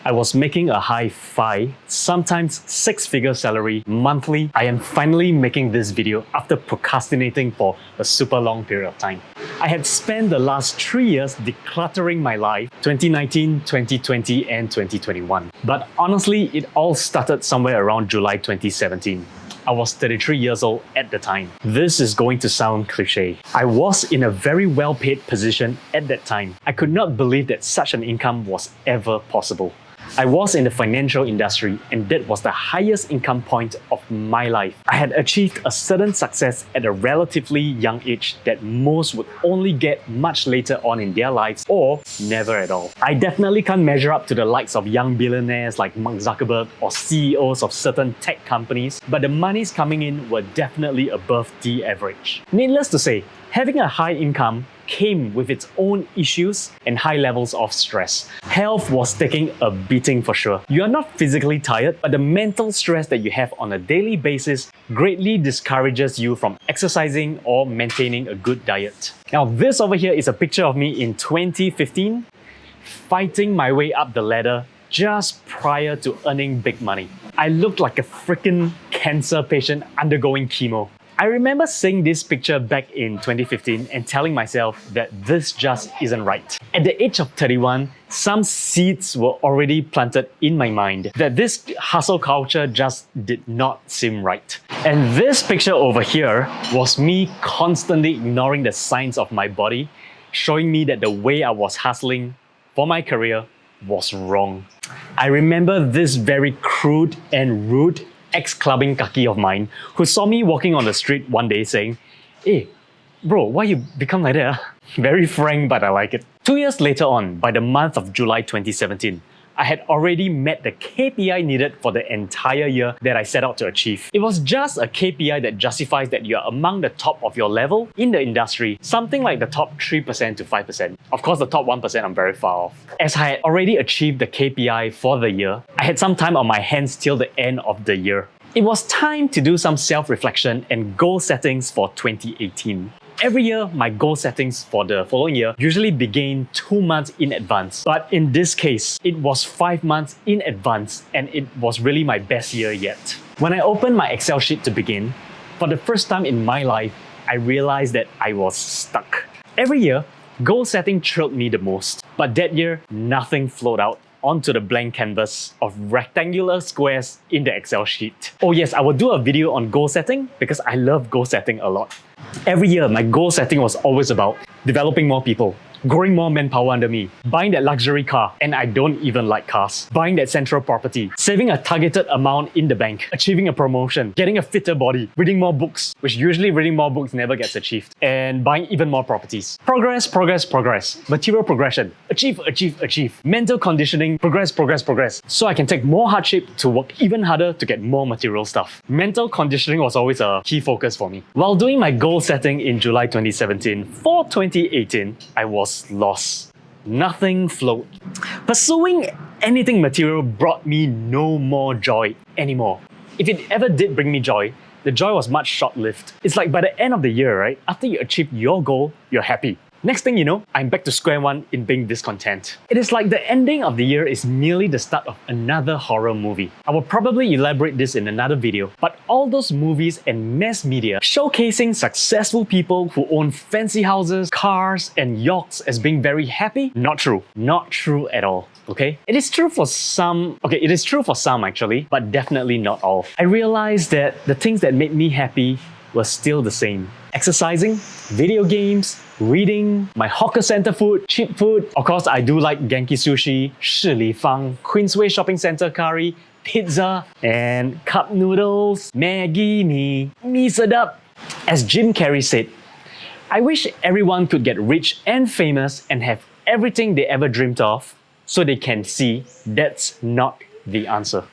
I was making a high 5, sometimes 6-figure salary monthly. I am finally making this video after procrastinating for a super long period of time. I had spent the last 3 years decluttering my life, 2019, 2020 and 2021. But honestly, it all started somewhere around July 2017. I was 33 years old at the time. This is going to sound cliche. I was in a very well-paid position at that time. I could not believe that such an income was ever possible. I was in the financial industry and that was the highest income point of my life. I had achieved a certain success at a relatively young age that most would only get much later on in their lives or never at all. I definitely can't measure up to the likes of young billionaires like Mark Zuckerberg or CEOs of certain tech companies, but the monies coming in were definitely above the average. Needless to say, having a high income came with its own issues and high levels of stress. Health was taking a beating for sure. You are not physically tired, but the mental stress that you have on a daily basis greatly discourages you from exercising or maintaining a good diet. Now, this over here is a picture of me in 2015, fighting my way up the ladder just prior to earning big money. I looked like a freaking cancer patient undergoing chemo. I remember seeing this picture back in 2015 and telling myself that this just isn't right. At the age of 31, some seeds were already planted in my mind that this hustle culture just did not seem right. And this picture over here was me constantly ignoring the signs of my body, showing me that the way I was hustling for my career was wrong. I remember this very crude and rude ex-clubbing kaki of mine who saw me walking on the street one day saying, "Hey, bro, why you become like that?" Very frank, but I like it. 2 years later on, by the month of July 2017, I had already met the KPI needed for the entire year that I set out to achieve. It was just a KPI that justifies that you are among the top of your level in the industry, something like the top 3% to 5%. Of course, the top 1% I'm very far off. As I had already achieved the KPI for the year, I had some time on my hands till the end of the year. It was time to do some self-reflection and goal settings for 2018. Every year, my goal settings for the following year usually begin 2 months in advance. But in this case, it was 5 months in advance and it was really my best year yet. When I opened my Excel sheet to begin, for the first time in my life, I realized that I was stuck. Every year, goal setting thrilled me the most. But that year, nothing flowed out onto the blank canvas of rectangular squares in the Excel sheet. Oh yes, I will do a video on goal setting because I love goal setting a lot. Every year, my goal setting was always about developing more people, growing more manpower under me, buying that luxury car, and I don't even like cars, buying that central property, saving a targeted amount in the bank, achieving a promotion, getting a fitter body, reading more books, which usually reading more books never gets achieved, and buying even more properties. Progress, progress, progress. Material progression. Achieve, achieve, achieve. Mental conditioning. Progress, progress, progress. So I can take more hardship to work even harder to get more material stuff. Mental conditioning was always a key focus for me. While doing my goal setting in July 2017, for 2018, I was lost. Nothing flowed. Pursuing anything material brought me no more joy anymore. If it ever did bring me joy, the joy was much short-lived. It's like by the end of the year, right? After you achieve your goal, you're happy. Next thing you know, I'm back to square one in being discontent. It is like the ending of the year is merely the start of another horror movie. I will probably elaborate this in another video, but all those movies and mass media showcasing successful people who own fancy houses, cars, and yachts as being very happy, not true. Not true at all. Okay? It is true for some, actually, but definitely not all. I realized that the things that made me happy were still the same. Exercising, video games, reading, my hawker center food, cheap food. Of course, I do like Genki Sushi, Shi Li Fang, Queensway Shopping Center curry, pizza, and cup noodles, Maggi mee, mee sedap. As Jim Carrey said, I wish everyone could get rich and famous and have everything they ever dreamed of so they can see that's not the answer.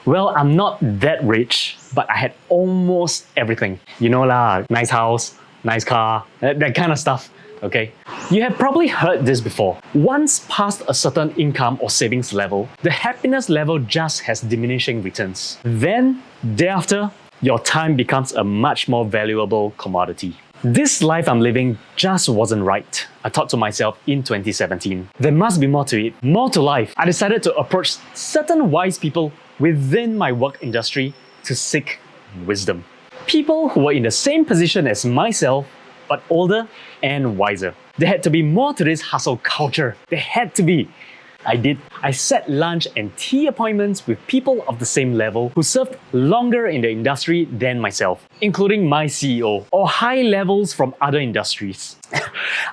Well, I'm not that rich, but I had almost everything. You know lah, nice house, nice car, that kind of stuff, okay? You have probably heard this before. Once past a certain income or savings level, the happiness level just has diminishing returns. Then, thereafter, your time becomes a much more valuable commodity. This life I'm living just wasn't right, I thought to myself in 2017. There must be more to it, more to life. I decided to approach certain wise people within my work industry to seek wisdom. People who were in the same position as myself, but older and wiser. There had to be more to this hustle culture. There had to be. I did. I set lunch and tea appointments with people of the same level who served longer in the industry than myself, including my CEO, or high levels from other industries.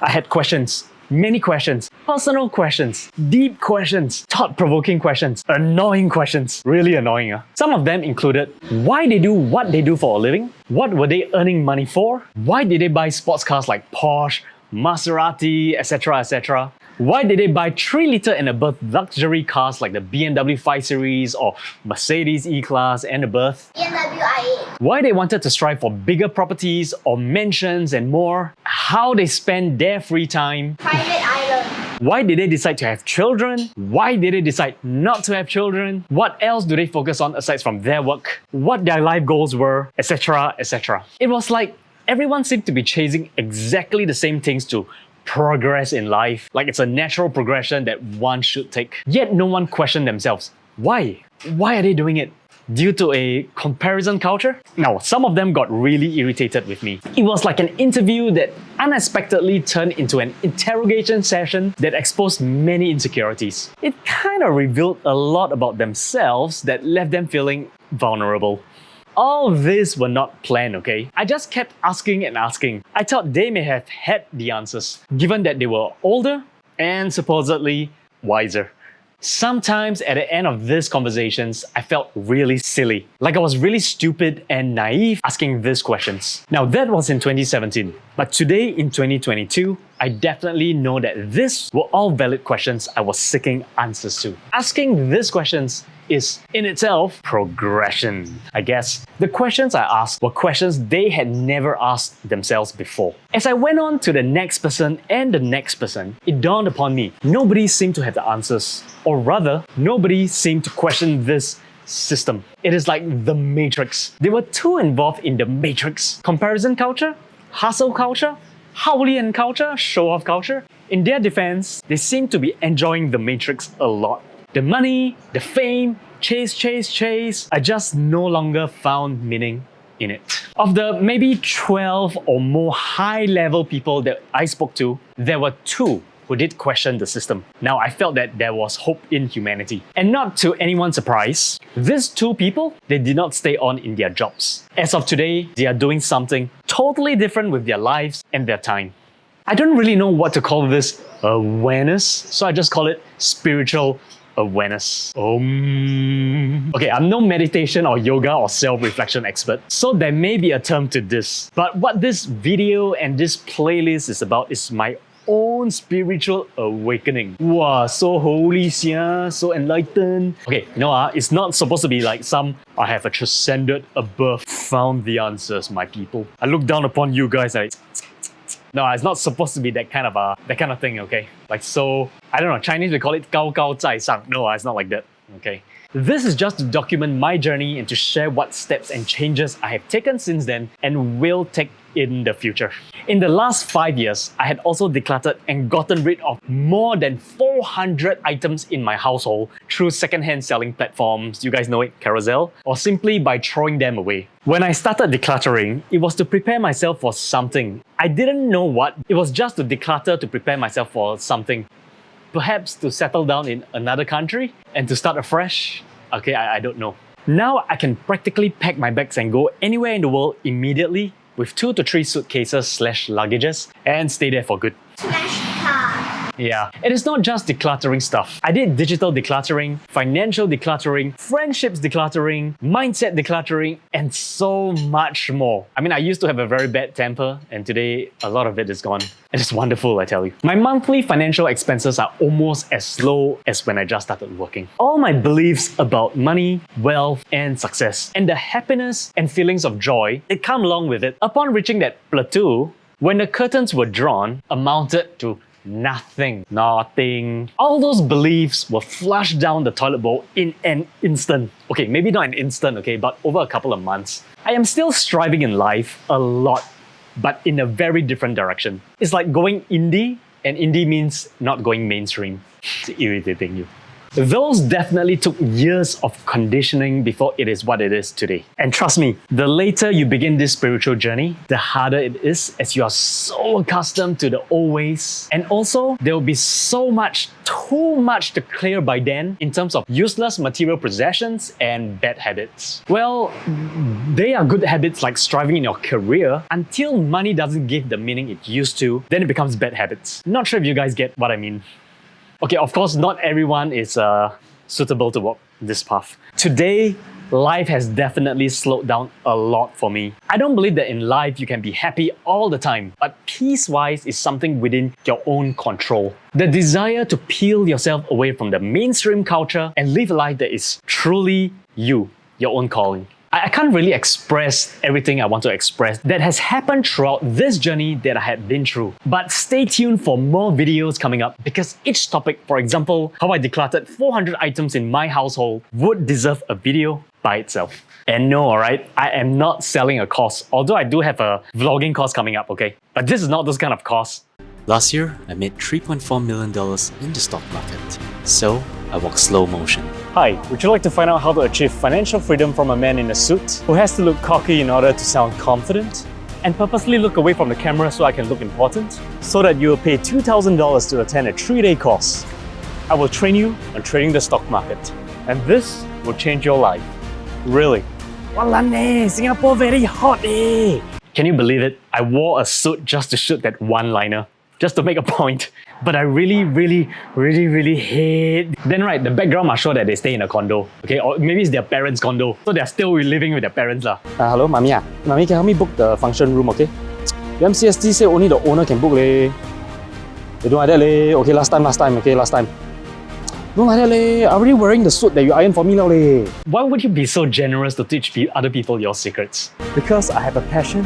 I had questions, many questions, personal questions, deep questions, thought-provoking questions, annoying questions, really annoying. Some of them included why they do what they do for a living, what were they earning money for, why did they buy sports cars like Porsche, Maserati, etc, etc. Why did they buy 3-liter and above luxury cars like the BMW 5 Series or Mercedes E-Class and above? BMW i8. Why they wanted to strive for bigger properties or mansions and more? How they spend their free time? Private island. Why did they decide to have children? Why did they decide not to have children? What else do they focus on aside from their work? What their life goals were, etc, etc. It was like everyone seemed to be chasing exactly the same things to progress in life, like it's a natural progression that one should take. Yet no one questioned themselves. Why? Why are they doing it? Due to a comparison culture? No, some of them got really irritated with me. It was like an interview that unexpectedly turned into an interrogation session that exposed many insecurities. It kind of revealed a lot about themselves that left them feeling vulnerable. All this were not planned, okay? I just kept asking and asking. I thought they may have had the answers, given that they were older and supposedly wiser. Sometimes at the end of these conversations, I felt really silly. Like I was really stupid and naive asking these questions. Now that was in 2017. But today in 2022, I definitely know that these were all valid questions I was seeking answers to. Asking these questions is in itself progression. I guess the questions I asked were questions they had never asked themselves before. As I went on to the next person and the next person, it dawned upon me, nobody seemed to have the answers. Or rather, nobody seemed to question this system. It is like the Matrix. They were too involved in the Matrix. Comparison culture, hustle culture, Howlian culture, show-off culture. In their defense, they seem to be enjoying the Matrix a lot. The money, the fame, chase. I just no longer found meaning in it. Of the maybe 12 or more high-level people that I spoke to, there were 2 who did question the system. Now I felt that there was hope in humanity. And not to anyone's surprise, these 2 people, they did not stay on in their jobs. As of today, they are doing something totally different with their lives and their time. I don't really know what to call this awareness, so I just call it spiritual awareness. Okay, I'm no meditation or yoga or self-reflection expert, so there may be a term to this. But what this video and this playlist is about is my own spiritual awakening. Wow, so holy, so enlightened. Okay, no, it's not supposed to be like some I have a transcended above, found the answers, my people. I look down upon you guys like. No, it's not supposed to be that kind of thing, okay? Like so, I don't know, Chinese we call it 高高在上. No, it's not like that, okay? This is just to document my journey and to share what steps and changes I have taken since then and will take in the future. In the last 5 years, I had also decluttered and gotten rid of more than 400 items in my household through second-hand selling platforms, you guys know it, Carousel, or simply by throwing them away. When I started decluttering, it was to prepare myself for something. I didn't know what. It was just to declutter to prepare myself for something. Perhaps to settle down in another country and to start afresh? Okay, I don't know. Now I can practically pack my bags and go anywhere in the world immediately with 2 to 3 suitcases/luggages and stay there for good. Yeah, it is not just decluttering stuff. I did digital decluttering, financial decluttering, friendships decluttering, mindset decluttering, and so much more. I mean, I used to have a very bad temper, and today a lot of it is gone. It is wonderful, I tell you. My monthly financial expenses are almost as low as when I just started working. All my beliefs about money, wealth, and success, and the happiness and feelings of joy that come along with it, upon reaching that plateau, when the curtains were drawn, amounted to nothing. All those beliefs were flushed down the toilet bowl in an instant. Okay, maybe not an instant, okay, but over a couple of months. I am still striving in life a lot, but in a very different direction. It's like going indie, and indie means not going mainstream. It's irritating you. Those definitely took years of conditioning before it is what it is today. And trust me, the later you begin this spiritual journey, the harder it is as you are so accustomed to the old ways. And also, there will be too much to clear by then in terms of useless material possessions and bad habits. Well, they are good habits like striving in your career until money doesn't give the meaning it used to, then it becomes bad habits. Not sure if you guys get what I mean. Okay, of course, not everyone is suitable to walk this path. Today, life has definitely slowed down a lot for me. I don't believe that in life you can be happy all the time, but peace-wise is something within your own control. The desire to peel yourself away from the mainstream culture and live a life that is truly you, your own calling. I can't really express everything I want to express that has happened throughout this journey that I had been through. But stay tuned for more videos coming up because each topic, for example, how I decluttered 400 items in my household, would deserve a video by itself. And no, alright, I am not selling a course, although I do have a vlogging course coming up, okay? But this is not those kind of course. Last year, I made $3.4 million in the stock market. So, I walk slow motion. Hi, would you like to find out how to achieve financial freedom from a man in a suit who has to look cocky in order to sound confident? And purposely look away from the camera so I can look important? So that you will pay $2,000 to attend a 3-day course. I will train you on trading the stock market. And this will change your life. Really. Walane, Singapore very hot eh! Can you believe it? I wore a suit just to shoot that one-liner. Just to make a point. But I really hate... Then right, the background must show that they stay in a condo. Okay, or maybe it's their parents' condo. So they're still living with their parents lah. Hello, Mommy. Mommy, can you help me book the function room, okay? The MCST say only the owner can book leh. They don't like that leh. Okay, last time. Don't like that leh. I'm already wearing the suit that you ironed for me now leh. Why would you be so generous to teach other people your secrets? Because I have a passion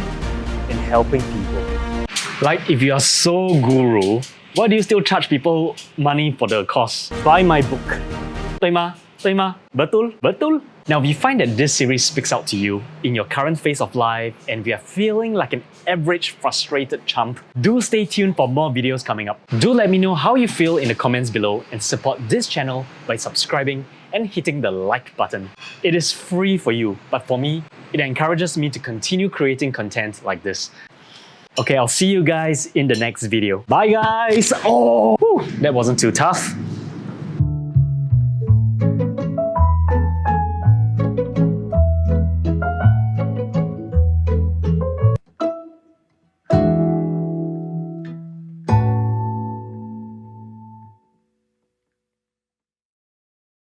in helping people. Like if you are so guru, why do you still charge people money for the course? Buy my book. 对吗？对吗？Betul? Betul? Now, if you find that this series speaks out to you in your current phase of life and you are feeling like an average frustrated chump, do stay tuned for more videos coming up. Do let me know how you feel in the comments below and support this channel by subscribing and hitting the like button. It is free for you, but for me, it encourages me to continue creating content like this. Okay, I'll see you guys in the next video. Bye guys! Oh, whew, that wasn't too tough.